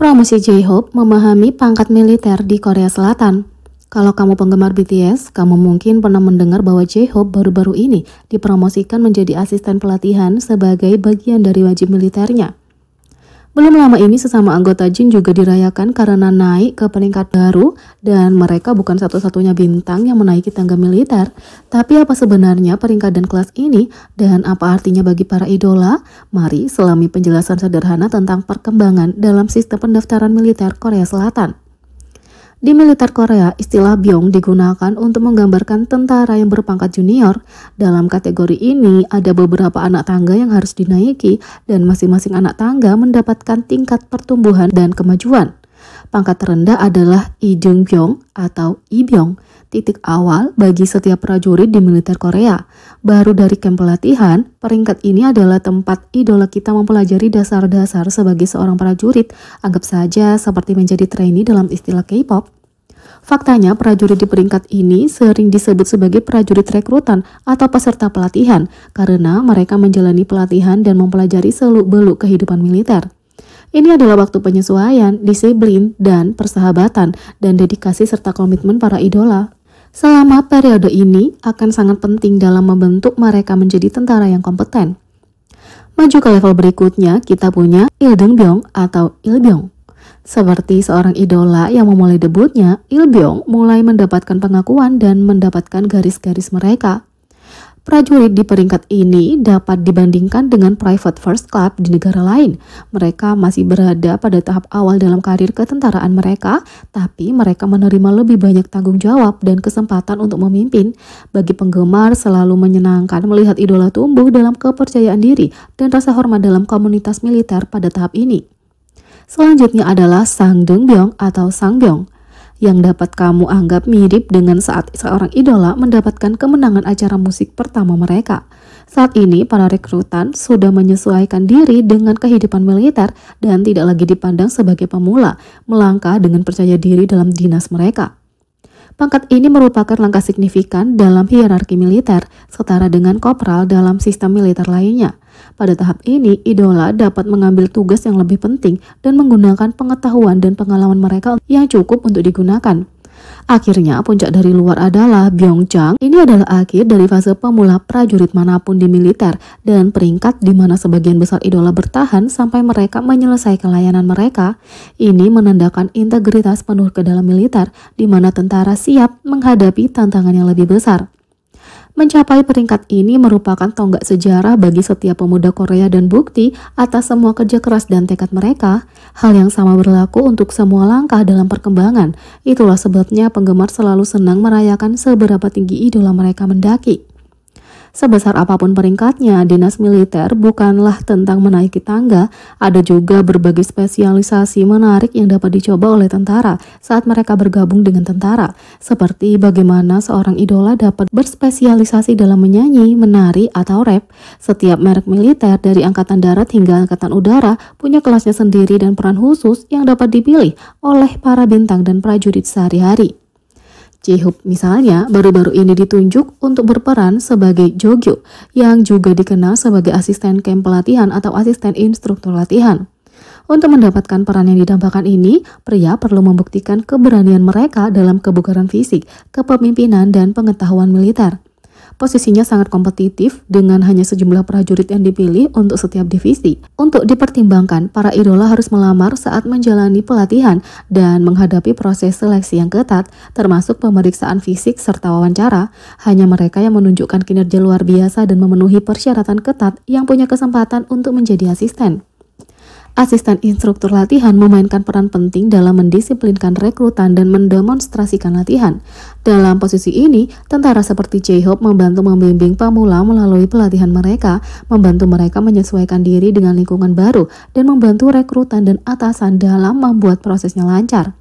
Promosi J-Hope memahami pangkat militer di Korea Selatan. Kalau kamu penggemar BTS, kamu mungkin pernah mendengar bahwa J-Hope baru-baru ini dipromosikan menjadi asisten pelatihan sebagai bagian dari wajib militernya. Belum lama ini sesama anggota Jin juga dirayakan karena naik ke peringkat baru dan mereka bukan satu-satunya bintang yang menaiki tangga militer. Tapi apa sebenarnya peringkat dan kelas ini dan apa artinya bagi para idola? Mari selami penjelasan sederhana tentang perkembangan dalam sistem pendaftaran militer Korea Selatan. Di militer Korea, istilah Byong digunakan untuk menggambarkan tentara yang berpangkat junior. Dalam kategori ini, ada beberapa anak tangga yang harus dinaiki dan masing-masing anak tangga mendapatkan tingkat pertumbuhan dan kemajuan. Pangkat terendah adalah Ijeongbyong atau Ibyong, titik awal bagi setiap prajurit di militer Korea. Baru dari kamp pelatihan, peringkat ini adalah tempat idola kita mempelajari dasar-dasar sebagai seorang prajurit, anggap saja seperti menjadi trainee dalam istilah K-pop. Faktanya, prajurit di peringkat ini sering disebut sebagai prajurit rekrutan atau peserta pelatihan karena mereka menjalani pelatihan dan mempelajari seluk-beluk kehidupan militer. Ini adalah waktu penyesuaian, disiplin, dan persahabatan, dan dedikasi serta komitmen para idola. Selama periode ini akan sangat penting dalam membentuk mereka menjadi tentara yang kompeten. Maju ke level berikutnya, kita punya Ildeungbyong atau Ilbyong. Seperti seorang idola yang memulai debutnya, Ilbyong mulai mendapatkan pengakuan dan mendapatkan garis-garis mereka. Prajurit di peringkat ini dapat dibandingkan dengan private first class di negara lain. Mereka masih berada pada tahap awal dalam karir ketentaraan mereka, tapi mereka menerima lebih banyak tanggung jawab dan kesempatan untuk memimpin. Bagi penggemar, selalu menyenangkan melihat idola tumbuh dalam kepercayaan diri dan rasa hormat dalam komunitas militer pada tahap ini. Selanjutnya adalah Sangdeungbyong atau Sangbyong, yang dapat kamu anggap mirip dengan saat seorang idola mendapatkan kemenangan acara musik pertama mereka. Saat ini, para rekrutan sudah menyesuaikan diri dengan kehidupan militer dan tidak lagi dipandang sebagai pemula, melangkah dengan percaya diri dalam dinas mereka. Pangkat ini merupakan langkah signifikan dalam hierarki militer, setara dengan kopral dalam sistem militer lainnya. Pada tahap ini, idola dapat mengambil tugas yang lebih penting dan menggunakan pengetahuan dan pengalaman mereka yang cukup untuk digunakan. Akhirnya, puncak dari luar adalah Byeongjang. Ini adalah akhir dari fase pemula prajurit manapun di militer dan peringkat di mana sebagian besar idola bertahan sampai mereka menyelesaikan layanan mereka. Ini menandakan integritas penuh ke dalam militer, di mana tentara siap menghadapi tantangan yang lebih besar. Mencapai peringkat ini merupakan tonggak sejarah bagi setiap pemuda Korea dan bukti atas semua kerja keras dan tekad mereka. Hal yang sama berlaku untuk semua langkah dalam perkembangan. Itulah sebabnya penggemar selalu senang merayakan seberapa tinggi idola mereka mendaki. Sebesar apapun peringkatnya, dinas militer bukanlah tentang menaiki tangga, ada juga berbagai spesialisasi menarik yang dapat dicoba oleh tentara saat mereka bergabung dengan tentara, seperti bagaimana seorang idola dapat berspesialisasi dalam menyanyi, menari, atau rap. Setiap merek militer dari Angkatan Darat hingga Angkatan Udara punya kelasnya sendiri dan peran khusus yang dapat dipilih oleh para bintang dan prajurit sehari-hari. J-Hope misalnya baru-baru ini ditunjuk untuk berperan sebagai Jogyo yang juga dikenal sebagai asisten camp pelatihan atau asisten instruktur latihan. Untuk mendapatkan peran yang didambakan ini, pria perlu membuktikan keberanian mereka dalam kebugaran fisik, kepemimpinan, dan pengetahuan militer. Posisinya sangat kompetitif dengan hanya sejumlah prajurit yang dipilih untuk setiap divisi. Untuk dipertimbangkan, para idola harus melamar saat menjalani pelatihan dan menghadapi proses seleksi yang ketat, termasuk pemeriksaan fisik serta wawancara. Hanya mereka yang menunjukkan kinerja luar biasa dan memenuhi persyaratan ketat yang punya kesempatan untuk menjadi asisten. Asisten instruktur latihan memainkan peran penting dalam mendisiplinkan rekrutan dan mendemonstrasikan latihan. Dalam posisi ini, tentara seperti J-Hope membantu membimbing pemula melalui pelatihan mereka, membantu mereka menyesuaikan diri dengan lingkungan baru, dan membantu rekrutan dan atasan dalam membuat prosesnya lancar.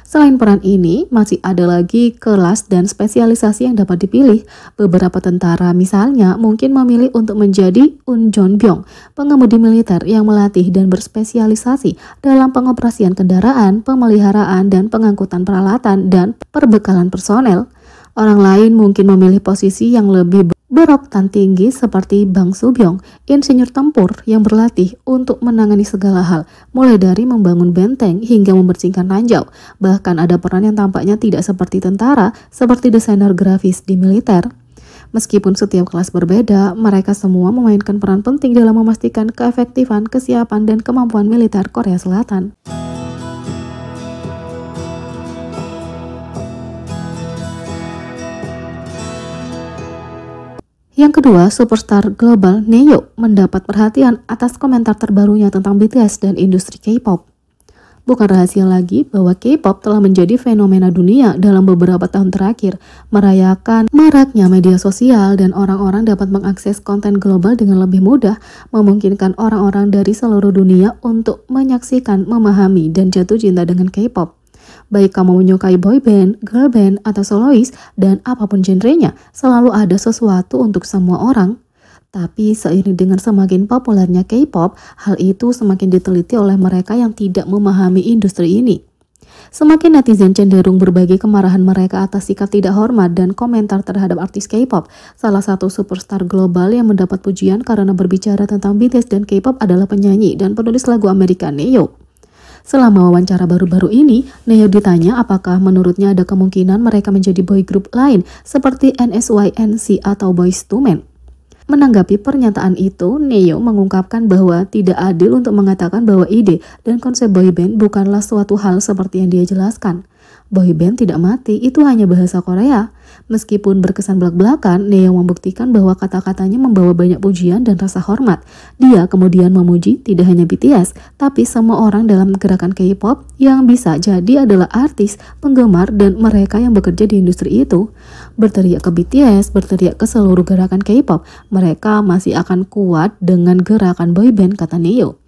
Selain peran ini, masih ada lagi kelas dan spesialisasi yang dapat dipilih. Beberapa tentara misalnya mungkin memilih untuk menjadi Unjeonbyong, pengemudi militer yang melatih dan berspesialisasi dalam pengoperasian kendaraan, pemeliharaan, dan pengangkutan peralatan dan perbekalan personel. Orang lain mungkin memilih posisi yang lebih Beroktan tinggi seperti Bang Subyong, insinyur tempur yang berlatih untuk menangani segala hal, mulai dari membangun benteng hingga membersihkan ranjau. Bahkan ada peran yang tampaknya tidak seperti tentara, seperti desainer grafis di militer. Meskipun setiap kelas berbeda, mereka semua memainkan peran penting dalam memastikan keefektifan, kesiapan, dan kemampuan militer Korea Selatan. Yang kedua, superstar global Neo mendapat perhatian atas komentar terbarunya tentang BTS dan industri K-pop. Bukan rahasia lagi bahwa K-pop telah menjadi fenomena dunia dalam beberapa tahun terakhir, merayakan maraknya media sosial dan orang-orang dapat mengakses konten global dengan lebih mudah, memungkinkan orang-orang dari seluruh dunia untuk menyaksikan, memahami, dan jatuh cinta dengan K-pop. Baik kamu menyukai boy band, girl band, atau solois, dan apapun genrenya, selalu ada sesuatu untuk semua orang. Tapi seiring dengan semakin populernya K-pop, hal itu semakin diteliti oleh mereka yang tidak memahami industri ini. Semakin netizen cenderung berbagi kemarahan mereka atas sikap tidak hormat dan komentar terhadap artis K-pop. Salah satu superstar global yang mendapat pujian karena berbicara tentang BTS dan K-pop adalah penyanyi dan penulis lagu Amerika Neo. Selama wawancara baru-baru ini, Neo ditanya apakah menurutnya ada kemungkinan mereka menjadi boy group lain seperti NSYNC atau Boyz II Men. Menanggapi pernyataan itu, Neo mengungkapkan bahwa tidak adil untuk mengatakan bahwa ide dan konsep boy band bukanlah suatu hal seperti yang dia jelaskan. Boy band tidak mati, itu hanya bahasa Korea. Meskipun berkesan belak-belakan, Neo membuktikan bahwa kata-katanya membawa banyak pujian dan rasa hormat. Dia kemudian memuji tidak hanya BTS, tapi semua orang dalam gerakan K-pop yang bisa jadi adalah artis, penggemar, dan mereka yang bekerja di industri itu. Berteriak ke BTS, berteriak ke seluruh gerakan K-pop, mereka masih akan kuat dengan gerakan boyband, kata Neo.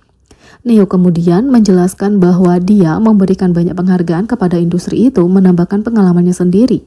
Neo kemudian menjelaskan bahwa dia memberikan banyak penghargaan kepada industri itu, menambahkan pengalamannya sendiri.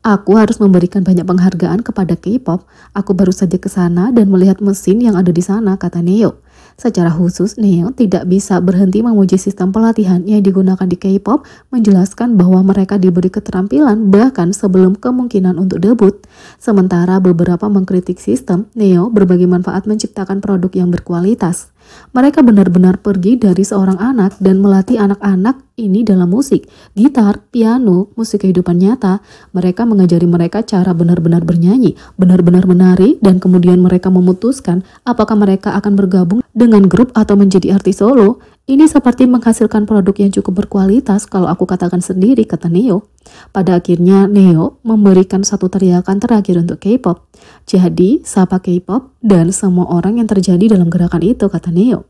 Aku harus memberikan banyak penghargaan kepada K-pop. Aku baru saja ke sana dan melihat mesin yang ada di sana, kata Neo. Secara khusus, Neo tidak bisa berhenti memuji sistem pelatihan yang digunakan di K-pop, menjelaskan bahwa mereka diberi keterampilan bahkan sebelum kemungkinan untuk debut. Sementara beberapa mengkritik sistem, Neo berbagi manfaat menciptakan produk yang berkualitas. Mereka benar-benar pergi dari seorang anak dan melatih anak-anak ini dalam musik, gitar, piano, musik kehidupan nyata. Mereka mengajari mereka cara benar-benar bernyanyi, benar-benar menari, dan kemudian mereka memutuskan apakah mereka akan bergabung dengan grup atau menjadi artis solo. Ini seperti menghasilkan produk yang cukup berkualitas kalau aku katakan sendiri, kata Neo. Pada akhirnya, Neo memberikan satu teriakan terakhir untuk K-pop. Jadi, sapa K-pop dan semua orang yang terjadi dalam gerakan itu, kata Neo.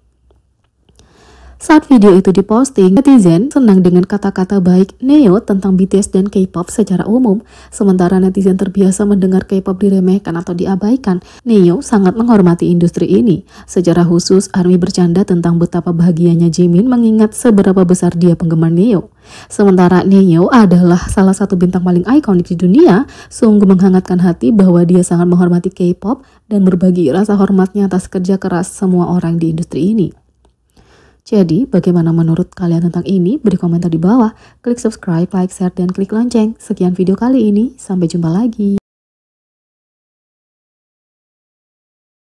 Saat video itu diposting, netizen senang dengan kata-kata baik Neo tentang BTS dan K-pop secara umum. Sementara netizen terbiasa mendengar K-pop diremehkan atau diabaikan, Neo sangat menghormati industri ini. Secara khusus, ARMY bercanda tentang betapa bahagianya Jimin mengingat seberapa besar dia penggemar Neo. Sementara Neo adalah salah satu bintang paling ikonik di dunia, sungguh menghangatkan hati bahwa dia sangat menghormati K-pop dan berbagi rasa hormatnya atas kerja keras semua orang di industri ini. Jadi, bagaimana menurut kalian tentang ini? Beri komentar di bawah. Klik subscribe, like, share, dan klik lonceng. Sekian video kali ini. Sampai jumpa lagi.